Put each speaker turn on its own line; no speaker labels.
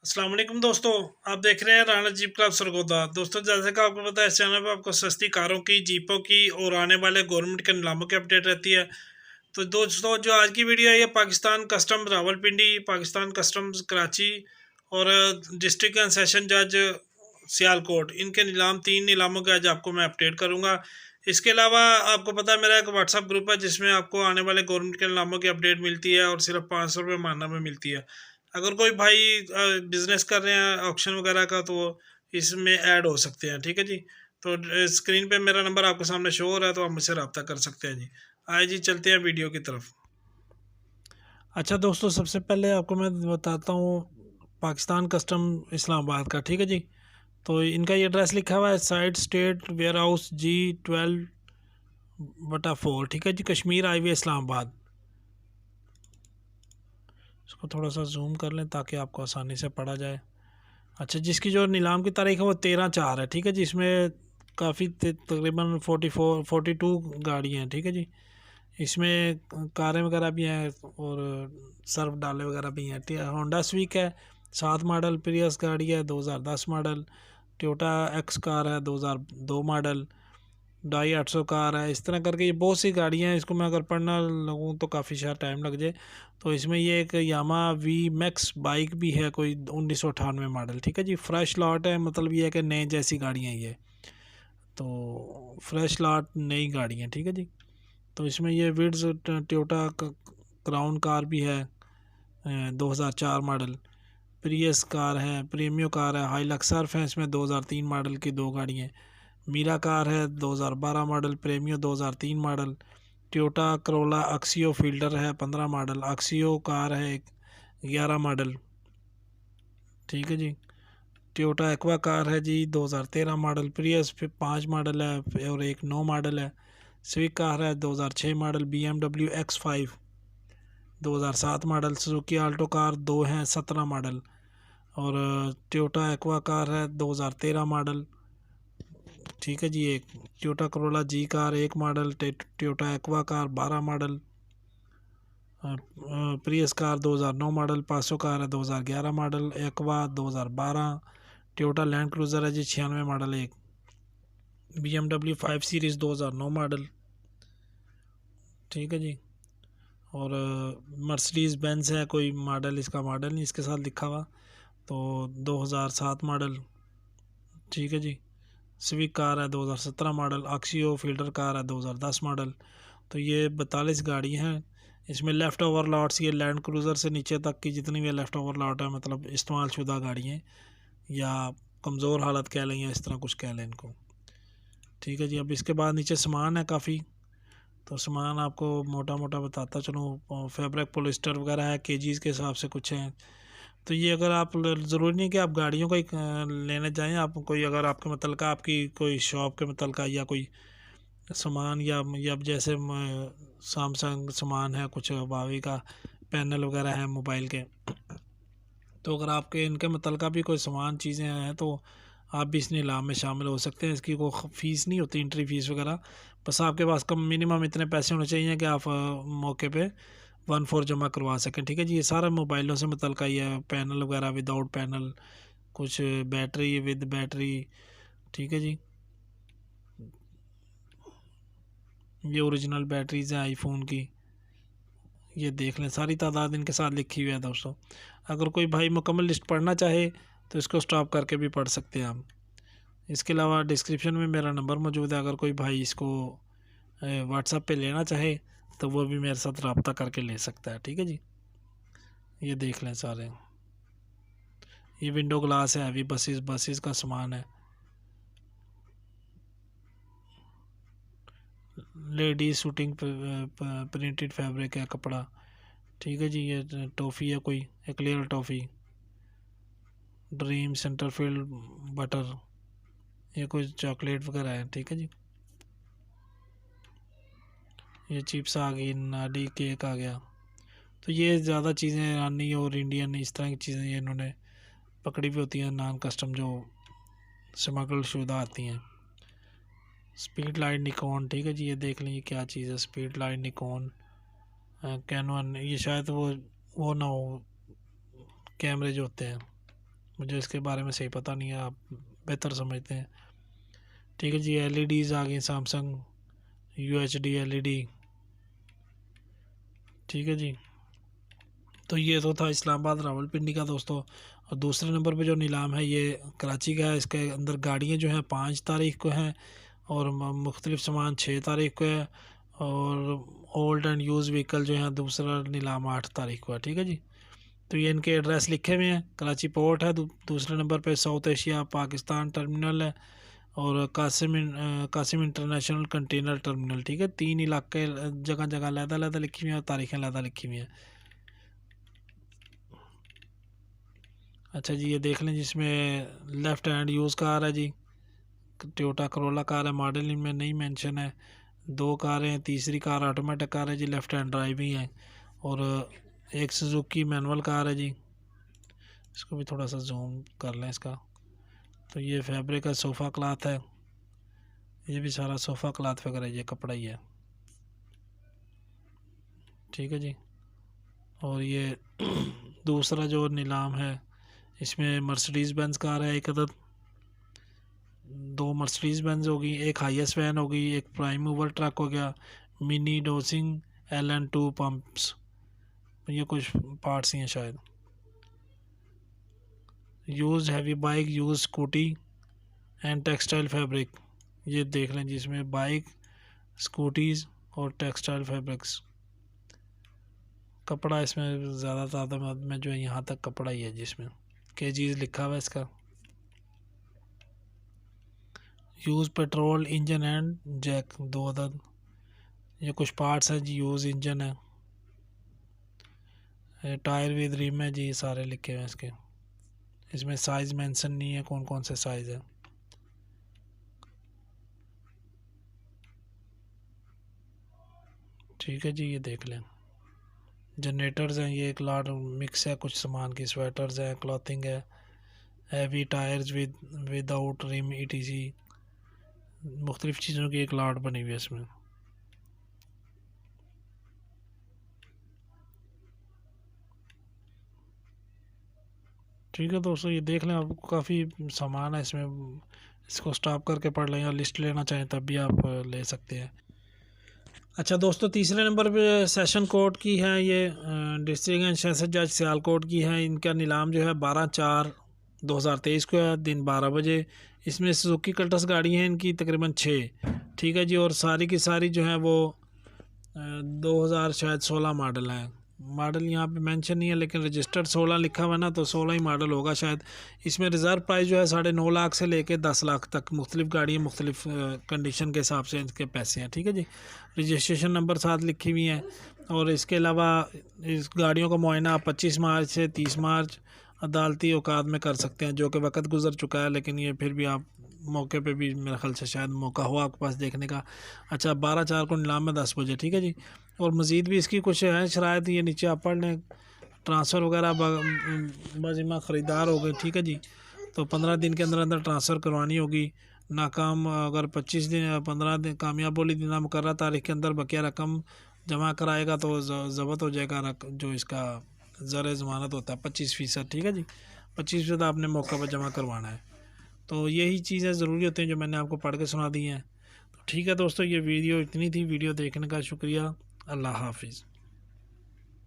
अस्सलाम वालेकुम दोस्तों। आप देख रहे हैं राणा जीप क्लब सरगोदा। दोस्तों, जैसे कि आपको पता है, इस चैनल पर आपको सस्ती कारों की, जीपों की और आने वाले गवर्नमेंट के नीलामों की अपडेट रहती है। तो दोस्तों, जो आज की वीडियो है ये पाकिस्तान कस्टम रावलपिंडी, पाकिस्तान कस्टम्स कराची और डिस्ट्रिक्ट एंड सेशन जज सियालकोट, इनके नीलाम, तीन नीलामों के आज आपको मैं अपडेट करूंगा। इसके अलावा आपको पता है मेरा एक व्हाट्सअप ग्रुप है जिसमें आपको आने वाले गवर्नमेंट के नीलामों की अपडेट मिलती है और सिर्फ 500 रुपये मानना में मिलती है। अगर कोई भाई बिजनेस कर रहे हैं ऑक्शन वगैरह का, तो इसमें ऐड हो सकते हैं। ठीक है जी। तो स्क्रीन पे मेरा नंबर आपके सामने शो हो रहा है, तो आप मुझसे रब्ता कर सकते हैं जी। आइए जी, चलते हैं वीडियो की तरफ। अच्छा दोस्तों, सबसे पहले आपको मैं बताता हूँ पाकिस्तान कस्टम इस्लामाबाद का। ठीक है जी। तो इनका ये एड्रेस लिखा हुआ है side state ware house G12/4। ठीक है जी, कश्मीर हाईवे इस्लामाबाद। इसको थोड़ा सा जूम कर लें ताकि आपको आसानी से पढ़ा जाए। अच्छा, जिसकी जो नीलाम की तारीख है वो 13/4 है। ठीक है जी। इसमें काफ़ी तकरीबन 42 गाड़ी हैं। ठीक है जी। इसमें कारें वगैरह भी हैं और सर्फ डाले वगैरह भी हैं। होंडा स्विक है 7 मॉडल, प्रियस गाड़ी है 2010 मॉडल, टोयोटा एक्स कार है 2002 मॉडल, डाई 800 कार है। इस तरह करके ये बहुत सी गाड़ियाँ हैं। इसको मैं अगर पढ़ना लगूँ तो काफ़ी शायद टाइम लग जाए। तो इसमें ये एक यामा वी मैक्स बाइक भी है, कोई 1998 मॉडल। ठीक है जी। फ्रेश लॉट है, मतलब ये है कि नए जैसी गाड़ियाँ ये, तो फ्रेश लॉट नई गाड़ी हैं। ठीक है जी। तो इसमें ये विड्स टोयोटा क्राउन कार भी है 2004 मॉडल, प्रियस कार है, प्रीमियो कार है, हाईलक्स सर्फ है इसमें 2003 मॉडल की दो गाड़ियाँ, मीरा कार है 2012 model, Premio 2003 model, Toyota Corolla Axio Fielder है 15 मॉडल, अक्सियो कार है 11 मॉडल। ठीक है जी। टोयोटा एक्वा कार है जी 2013 मॉडल, प्रियस 5 मॉडल है और एक 9 मॉडल है, स्विक कार है 2006 model, BMW X5 2007 model, Suzuki Alto car 2 हैं 17 मॉडल, और टोयोटा एक्वा कार है 2013 मॉडल। ठीक है जी। एक टोयोटा करोला जी car 1 model, Toyota Aqua car 12 model, Prius car 2009 model, Passo car है 2011 model, Aqua 2012, Toyota Land Cruiser है जी 96 मॉडल, एक BMW 5 सीरीज़ 2009 मॉडल। ठीक है जी। और मर्सिडीज़ बेंज है, कोई मॉडल, इसका मॉडल नहीं इसके साथ लिखा हुआ, तो 2007 मॉडल। ठीक है जी। स्विक कार है 2017 मॉडल, अक्सियो फील्डर कार है 2010 मॉडल। तो ये 42 गाड़ी हैं। इसमें लेफ़्ट ओवर लॉट्स, ये लैंड क्रूज़र से नीचे तक की जितनी भी लेफ़्ट ओवर लॉट है, मतलब इस्तेमाल शुदा गाड़ियाँ या कमज़ोर हालत कह लें या इस तरह कुछ कह लें इनको। ठीक है जी। अब इसके बाद नीचे सामान है काफ़ी, तो सामान आपको मोटा मोटा बताता चलूँ। फैब्रिक पॉलिस्टर वगैरह है, केजीज़ के हिसाब से कुछ हैं। तो ये अगर आप, ज़रूरी नहीं कि आप गाड़ियों का ही लेने जाएं, आप कोई अगर आपके मतलब का, आपकी कोई शॉप के मतलब का या कोई सामान, या जैसे सैमसंग सामान है, कुछ वावी का पैनल वगैरह है मोबाइल के, तो अगर आपके इनके मतलब का भी कोई सामान चीज़ें हैं तो आप भी इस नीलाम में शामिल हो सकते हैं। इसकी कोई फ़ीस नहीं होती, एंट्री फ़ीस वगैरह। बस आपके पास कम मिनिमम इतने पैसे होने चाहिए कि आप मौके पे 1/4 जमा करवा सकें। ठीक है जी। ये सारा मोबाइलों से मतलब का ही है, पैनल वगैरह, विदाउट पैनल, कुछ बैटरी, विद बैटरी। ठीक है जी। ये ओरिजिनल बैटरीज हैं आईफोन की, ये देख लें, सारी तादाद इनके साथ लिखी हुई है दोस्तों। अगर कोई भाई मुकम्मल लिस्ट पढ़ना चाहे तो इसको स्टॉप करके भी पढ़ सकते हैं आप। इसके अलावा डिस्क्रिप्शन में मेरा नंबर मौजूद है, अगर कोई भाई इसको व्हाट्सएप पे लेना चाहे तो वो भी मेरे साथ रब्ता करके ले सकता है। ठीक है जी। ये देख लें सारे, ये विंडो ग्लास है, हैवी बसेस का सामान है, लेडीज शूटिंग प्रिंटेड फैब्रिक है कपड़ा। ठीक है जी। ये टॉफ़ी है, कोई eclair toffee, dream centrefield butter, ये कोई चॉकलेट वगैरह है। ठीक है जी। ये चिप्स आ गई, नाडी केक आ गया। तो ये ज़्यादा चीज़ें ईरानी और इंडियन इस तरह की चीज़ें ये इन्होंने पकड़ी भी होती हैं, नॉन कस्टम जो स्मगल शुदा आती हैं। Speed light Nikon. ठीक है जी। ये देख लें, ये क्या चीज़ है, स्पीड लाइट निकॉन, कैनन, ये शायद वो ना हो कैमरे जो होते हैं। मुझे इसके बारे में सही पता नहीं है, आप बेहतर समझते हैं। ठीक है जी, LEDs आ गई सैमसंग UHD LED। ठीक है जी, तो ये तो था इस्लामाबाद रावलपिंडी का दोस्तों। और दूसरे नंबर पे जो नीलाम है ये कराची का है। इसके अंदर गाड़ियाँ जो हैं 5 तारीख को हैं और मुख्तलिफ़ सामान 6 तारीख को है। और ओल्ड एंड यूज़ व्हीकल जो है दूसरा नीलाम 8 तारीख को है। ठीक है जी, तो ये इनके एड्रेस लिखे हुए हैं। कराची पोर्ट है दूसरे नंबर पे, साउथ एशिया पाकिस्तान टर्मिनल है, और कासिम इंटरनेशनल कंटेनर टर्मिनल। ठीक है, 3 इलाके जगह जगह अलग-अलग लिखी हुई हैं और तारीखें अलग लिखी हुई हैं। अच्छा जी, ये देख लें, जिसमें लेफ़्ट हैंड यूज़ कार है जी, टोयोटा करोला कार है, मॉडल इनमें नहीं मेंशन है। 2 कारें हैं, तीसरी कार ऑटोमेटिक कार है जी, लेफ़्ट हैंड ड्राइव ही है। और एक सुजुकी मैनुअल कार है जी। इसको भी थोड़ा सा जूम कर लें इसका। तो ये फैब्रिक का सोफ़ा क्लॉथ है, ये भी सारा सोफ़ा क्लॉथ वगैरह ये कपड़ा ही है। ठीक है जी, और ये दूसरा जो नीलाम है इसमें मर्सिडीज़ बेंज कार है एक अदद, 2 मर्सिडीज़ बेंज होगी, एक हाईएस्ट वैन होगी, एक प्राइम मूवर ट्रक हो गया, मिनी डोसिंग LN2 पंप्स, ये कुछ पार्ट्स ही हैं शायद। Use heavy bike, use scooty and textile fabric, ये देख लें जिसमें बाइक, स्कूटीज़ और टेक्सटाइल फैब्रिक्स। कपड़ा इसमें ज़्यादा तादाद में जो है यहाँ तक कपड़ा ही है, जिसमें केजीज लिखा हुआ है इसका। Use petrol engine and jack 2 अदद, ये कुछ पार्ट्स हैं जी। यूज़ इंजन है, टायर विद रिम है जी, सारे लिखे हुए हैं इसके। इसमें साइज़ मेंशन नहीं है कौन कौन से साइज़ है। ठीक है जी, ये देख लें। जनरेटर्स हैं, ये एक लाट मिक्स है कुछ सामान की, स्वेटर्स हैं, क्लॉथिंग है, heavy tyres without rim ETC, मुख्तलिफ़ चीज़ों की एक लाट बनी हुई है इसमें। ठीक है दोस्तों, ये देख लें, आपको काफ़ी सामान है इसमें। इसको स्टॉप करके पढ़ लें या लिस्ट लेना चाहें तब भी आप ले सकते हैं। अच्छा दोस्तों, तीसरे नंबर पे सेशन कोर्ट की है, ये डिस्ट्रिक्ट एंड सेशन जज सियालकोट की है। इनका नीलाम जो है 12/4/2023 को है, दिन 12 बजे। इसमें सुजुकी कल्टस गाड़ी है इनकी तकरीबन 6। ठीक है जी, और सारी की सारी जो है वो 2000 शायद 16 मॉडल है। मॉडल यहाँ पे मेंशन नहीं है, लेकिन रजिस्टर्ड 16 लिखा हुआ है ना, तो 16 ही मॉडल होगा शायद। इसमें रिज़र्व प्राइस जो है 9.5 लाख से लेके 10 लाख तक, मुख्तलिफ़ गाड़ियाँ मुख्तलिफ़ कंडीशन के हिसाब से इनके पैसे हैं। ठीक है जी, रजिस्ट्रेशन नंबर साथ लिखी हुई हैं। और इसके अलावा इस गाड़ियों का मुआयना आप 25 मार्च से 30 मार्च अदालती औकात में कर सकते हैं, जो कि वक्त गुजर चुका है, लेकिन ये फिर भी आप मौके पे भी मेरे ख्याल से शायद मौका हो आपके पास देखने का। अच्छा, 12/4 को नीलाम में 10 बजे। ठीक है जी, और मज़ीद भी इसकी कुछ है शराइत, ये नीचे आप पढ़ लें। ट्रांसफ़र वगैरह बाजिमा ख़रीदार हो गए। ठीक है जी, तो 15 दिन के अंदर अंदर ट्रांसफ़र करवानी होगी। नाकाम अगर 25 दिन 15 दिन कामयाब बोली दिन मुकर्रर तारीख के अंदर बकिया रकम जमा कराएगा तो ज़ब्त हो जाएगा जो इसका ज़र ज़मानत होता है 25%। ठीक है जी, 25% आपने मौका पर जमा करवाना है। तो यही चीज़ें ज़रूरी होती हैं जो मैंने आपको पढ़ के सुना दी हैं। तो ठीक है दोस्तों, ये वीडियो इतनी थी। वीडियो देखने का शुक्रिया। अल्लाह हाफिज़।